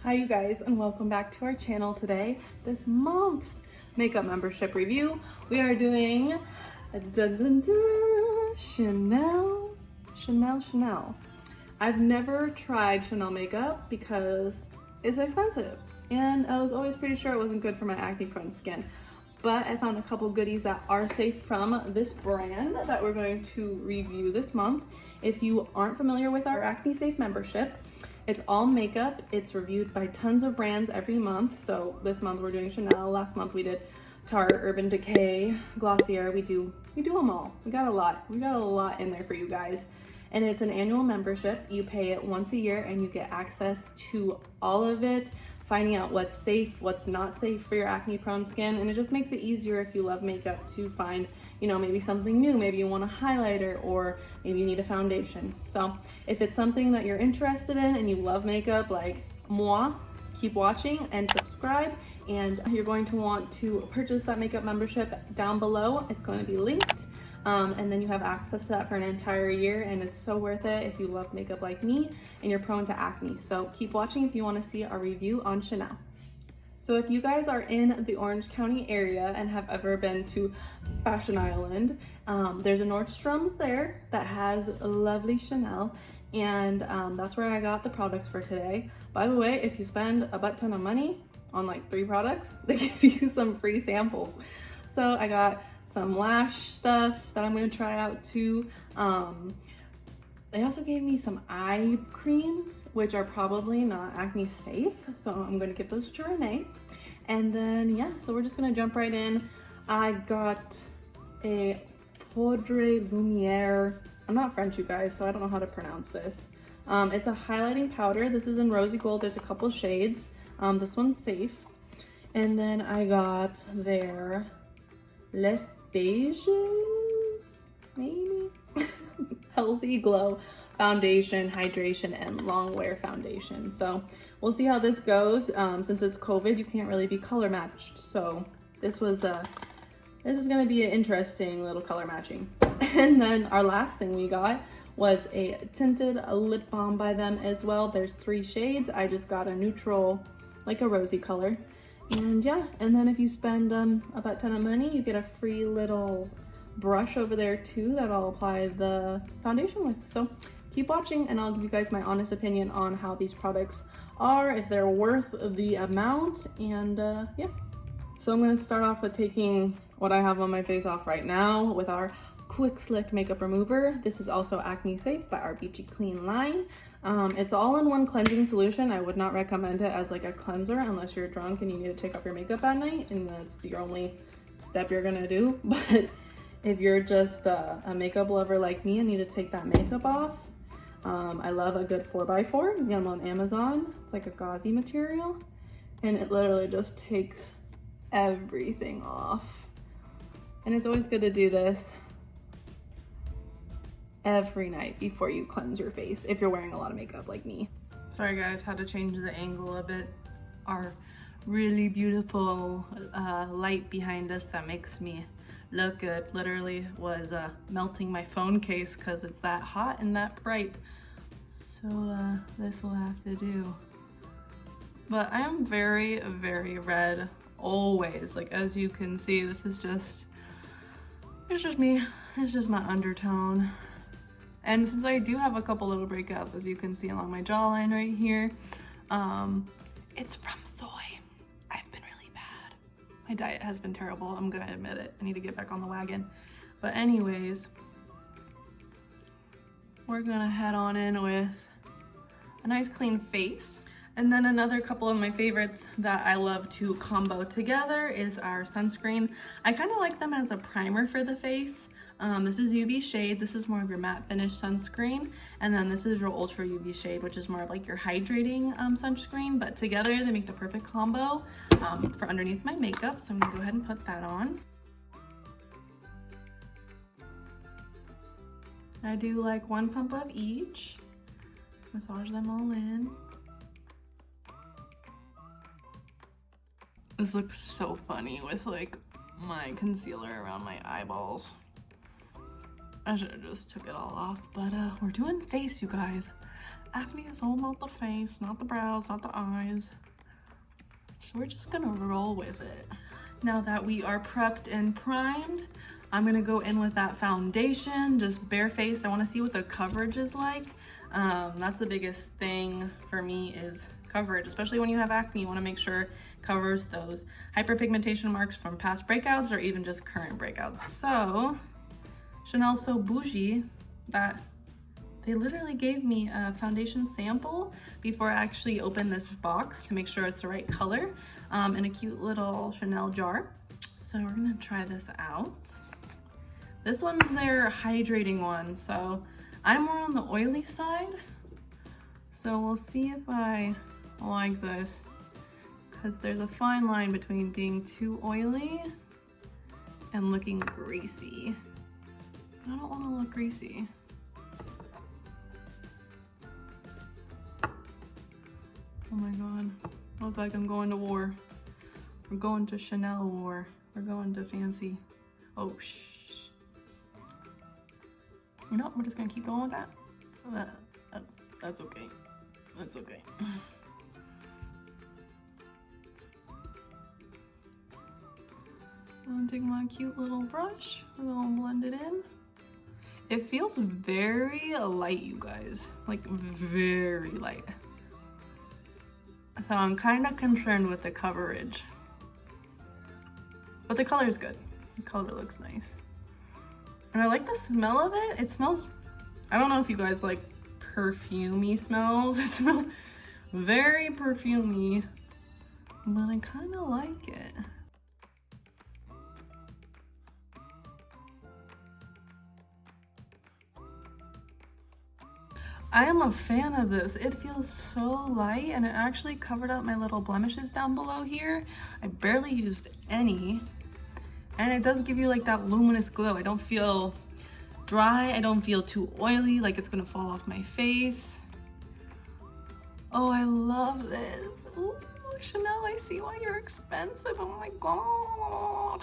Hi you guys, and welcome back to our channel today. This month's makeup membership review, we are doing Chanel. I've never tried Chanel makeup because it's expensive and I was always pretty sure it wasn't good for my acne prone skin. But I found a couple goodies that are safe from this brand that we're going to review this month. If you aren't familiar with our Acne Safe membership, it's all makeup. It's reviewed by tons of brands every month. So this month we're doing Chanel. Last month we did Tarte, Urban Decay, Glossier. We do them all. We got a lot in there for you guys. And it's an annual membership. You pay it once a year and you get access to all of it, finding out what's safe, what's not safe for your acne prone skin. And it just makes it easier if you love makeup to find, you know, maybe something new, maybe you want a highlighter or maybe you need a foundation. So if it's something that you're interested in and you love makeup like moi, keep watching and subscribe. And you're going to want to purchase that makeup membership down below. It's going to be linked. And then you have access to that for an entire year, and it's so worth it if you love makeup like me and you're prone to acne. So keep watching if you want to see our review on Chanel. So if you guys are in the Orange County area and have ever been to Fashion Island, there's a Nordstrom's there that has a lovely Chanel, and that's where I got the products for today. By the way, if you spend a butt ton of money on like 3 products, they give you some free samples. So I got some lash stuff that I'm going to try out too. They also gave me some eye creams, which are probably not acne safe, so I'm going to give those to Renee. And then yeah, so we're just going to jump right in. I got a poudre lumière. I'm not French, you guys, so I don't know how to pronounce this. It's a highlighting powder. This is in rosy gold. There's a couple shades. This one's safe. And then I got their Beiges, maybe? Healthy Glow Foundation, Hydration, and Longwear Foundation. So we'll see how this goes. Since it's COVID, you can't really be color matched. So this is gonna be an interesting little color matching. And then our last thing we got was a tinted lip balm by them as well. There's 3 shades. I just got a neutral, like a rosy color. And yeah, and then if you spend a butt ton of money, you get a free little brush over there too that I'll apply the foundation with. So keep watching and I'll give you guys my honest opinion on how these products are, if they're worth the amount, and yeah. So I'm gonna start off with taking what I have on my face off right now with our Quick Slick Makeup Remover. This is also Acne Safe by our Beachy Clean line. It's all-in-one cleansing solution. I would not recommend it as like a cleanser unless you're drunk and you need to take off your makeup at night and that's your only step you're gonna do. But if you're just a makeup lover like me and need to take that makeup off, I love a good 4x4. You get them on Amazon. It's like a gauzy material and it literally just takes everything off. And it's always good to do this every night before you cleanse your face if you're wearing a lot of makeup like me. Sorry guys, had to change the angle a bit. Our really beautiful light behind us that makes me look good literally was melting my phone case because it's that hot and that bright. So this will have to do. But I am very, very red always. Like as you can see, this is just, it's just me. It's just my undertone. And since I do have a couple little breakouts, as you can see along my jawline right here, it's from soy. I've been really bad. My diet has been terrible. I'm gonna admit it. I need to get back on the wagon. But anyways, we're gonna head on in with a nice clean face. And then another couple of my favorites that I love to combo together is our sunscreen. I kind of like them as a primer for the face. This is UV shade. This is more of your matte finish sunscreen. And then this is your ultra UV shade, which is more of like your hydrating sunscreen. But together they make the perfect combo for underneath my makeup. So I'm gonna go ahead and put that on. I do like 1 pump of each. Massage them all in. This looks so funny with like my concealer around my eyeballs. I should have just took it all off, but we're doing face, you guys. acne is all about the face, not the brows, not the eyes. So we're just gonna roll with it. Now that we are prepped and primed, I'm gonna go in with that foundation, just bare face. I wanna see what the coverage is like. That's the biggest thing for me is coverage, especially when you have acne. You wanna make sure it covers those hyperpigmentation marks from past breakouts or even just current breakouts. So, Chanel's so bougie that they literally gave me a foundation sample before I actually opened this box to make sure it's the right color in a cute little Chanel jar. So we're gonna try this out. This one's their hydrating one, so I'm more on the oily side. So we'll see if I like this, because there's a fine line between being too oily and looking greasy. I don't want to look greasy. Oh my god, I look like I'm going to war. We're going to Chanel war. We're going to fancy. Oh, shh. You know, we're just gonna keep going with that. That's okay. That's okay. I'm gonna take my cute little brush. We're gonna blend it in. It feels very light, you guys. Like, very light. So I'm kind of concerned with the coverage. But the color is good. The color looks nice. And I like the smell of it. It smells, I don't know if you guys like perfumey smells. It smells very perfumey, but I kind of like it. I am a fan of this. It feels so light and it actually covered up my little blemishes down below here. I barely used any. And it does give you like that luminous glow. I don't feel dry. I don't feel too oily, like it's gonna fall off my face. Oh, I love this. Ooh, Chanel, I see why you're expensive. Oh my god.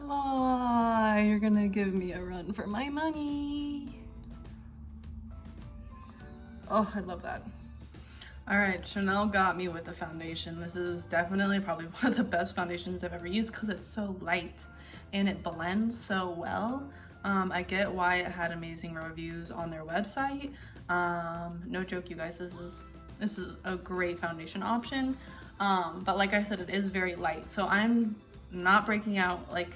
Oh, you're gonna give me a run for my money. Oh, I love that. All right, Chanel got me with the foundation. This is definitely probably one of the best foundations I've ever used because it's so light and it blends so well. I get why it had amazing reviews on their website. No joke, you guys, this is a great foundation option. But like I said, it is very light. So I'm not breaking out like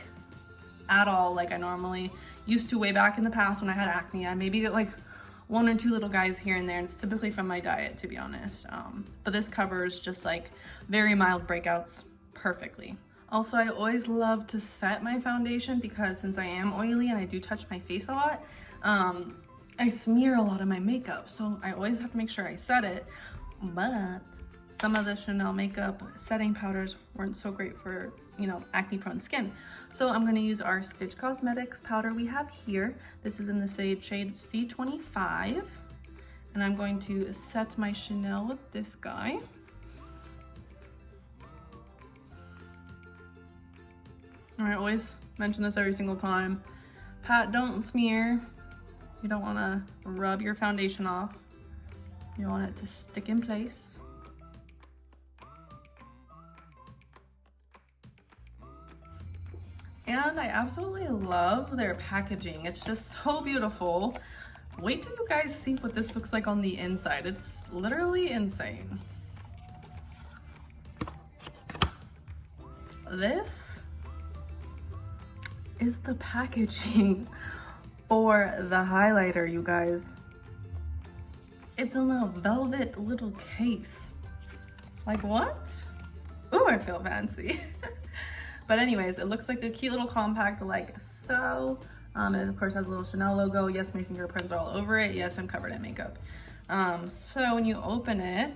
at all like I normally used to way back in the past when I had acne. I maybe get like 1 or 2 little guys here and there, and it's typically from my diet, to be honest. But this covers just like very mild breakouts perfectly. Also, I always love to set my foundation because since I am oily and I do touch my face a lot, I smear a lot of my makeup. So I always have to make sure I set it, but some of the Chanel makeup setting powders weren't so great for, you know, acne prone skin. So I'm gonna use our Stitch Cosmetics powder we have here. This is in the shade C25. And I'm going to set my Chanel with this guy. I always mention this every single time. Pat, don't smear. You don't wanna rub your foundation off. You want it to stick in place. And I absolutely love their packaging. It's just so beautiful. Wait till you guys see what this looks like on the inside. It's literally insane. This is the packaging for the highlighter, you guys. It's in a velvet little case. Like what? Ooh, I feel fancy. But anyways, it looks like a cute little compact like so. It of course has a little Chanel logo. Yes, my fingerprints are all over it. Yes, I'm covered in makeup. So when you open it,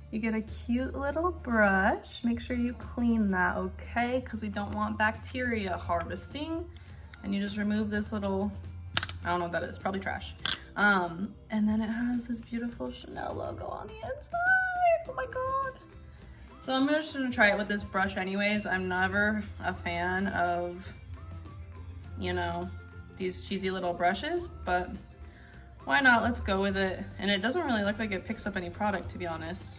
you get a cute little brush. Make sure you clean that, okay? Because we don't want bacteria harvesting. And you just remove this little, I don't know what that is, probably trash. And then it has this beautiful Chanel logo on the inside. Oh my God. So I'm just gonna try it with this brush anyways. I'm never a fan of, you know, these cheesy little brushes, but why not? Let's go with it. And it doesn't really look like it picks up any product, to be honest.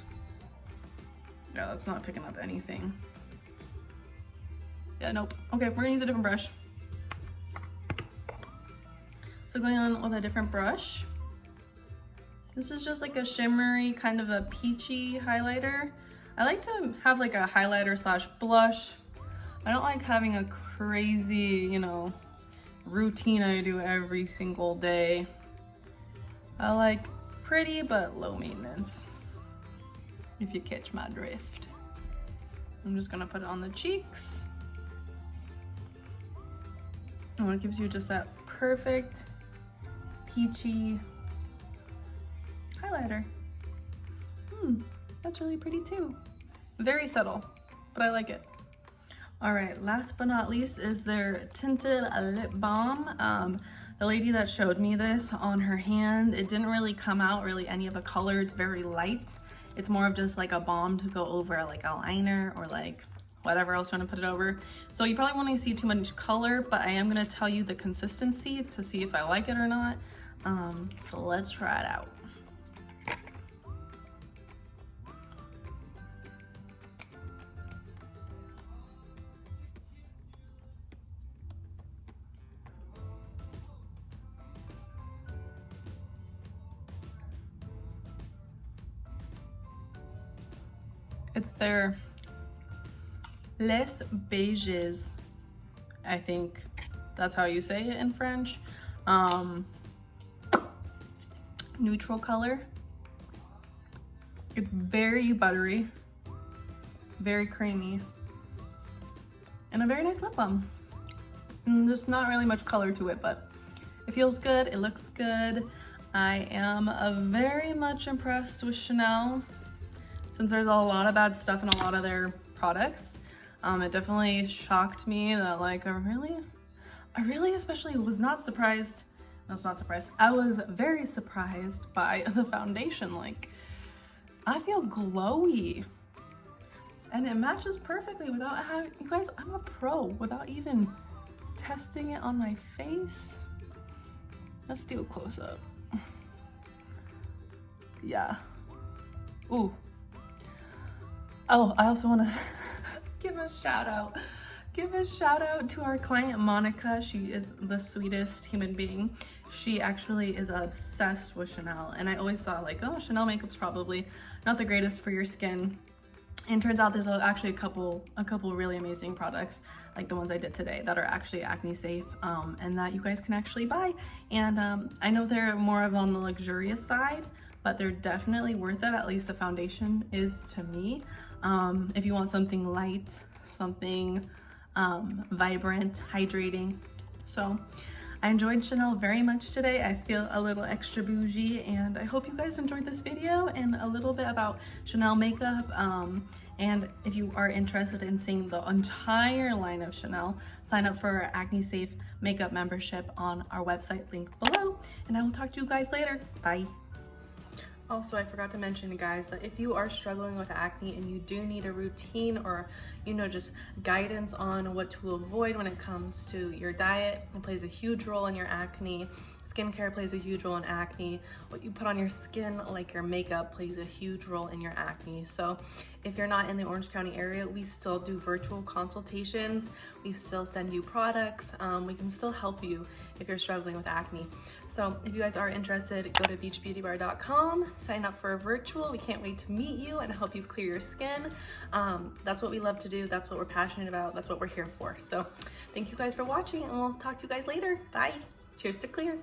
Yeah, that's not picking up anything. Yeah, nope. Okay, we're gonna use a different brush. So going on with a different brush. This is just like a shimmery, kind of a peachy highlighter. I like to have like a highlighter slash blush. I don't like having a crazy, you know, routine I do every single day. I like pretty but low maintenance, if you catch my drift. I'm just gonna put it on the cheeks. And it gives you just that perfect peachy highlighter. That's really pretty too. Very subtle, but I like it. All right, last but not least is their Tinted Lip Balm. The lady that showed me this on her hand, it didn't really come out really any of a color. It's very light. It's more of just like a balm to go over like eyeliner or like whatever else you want to put it over. So you probably won't see too much color, but I am gonna tell you the consistency to see if I like it or not. So let's try it out. It's their Les Beiges, I think that's how you say it in French. Neutral color. It's very buttery, very creamy, and a very nice lip balm. And there's not really much color to it, but it feels good, it looks good. I am very much impressed with Chanel. Since there's a lot of bad stuff in a lot of their products, it definitely shocked me that like I really especially was not surprised. I was not surprised. I was very surprised by the foundation. Like, I feel glowy and it matches perfectly without having, you guys, I'm a pro without even testing it on my face. Let's do a close up. Yeah. Ooh. Oh, I also want to give a shout out to our client Monica. She is the sweetest human being. She actually is obsessed with Chanel, and I always thought like, oh, Chanel makeup's probably not the greatest for your skin. And turns out there's actually a couple really amazing products like the ones I did today that are actually acne safe, and that you guys can actually buy. And I know they're more of on the luxurious side, but they're definitely worth it. At least the foundation is to me. If you want something light, something vibrant, hydrating. So I enjoyed Chanel very much today. I feel a little extra bougie, and I hope you guys enjoyed this video and a little bit about Chanel makeup. And if you are interested in seeing the entire line of Chanel, sign up for our Acne Safe makeup membership on our website, link below. And I will talk to you guys later. Bye. Also, I forgot to mention, guys, that if you are struggling with acne and you do need a routine or, you know, just guidance on what to avoid when it comes to your diet, it plays a huge role in your acne. Skincare plays a huge role in acne. What you put on your skin, like your makeup, plays a huge role in your acne. So if you're not in the Orange County area, we still do virtual consultations. We still send you products. We can still help you if you're struggling with acne. So if you guys are interested, go to beachbeautybar.com, sign up for a virtual. We can't wait to meet you and help you clear your skin. That's what we love to do. That's what we're passionate about. That's what we're here for. So thank you guys for watching, and we'll talk to you guys later. Bye. Cheers to clear.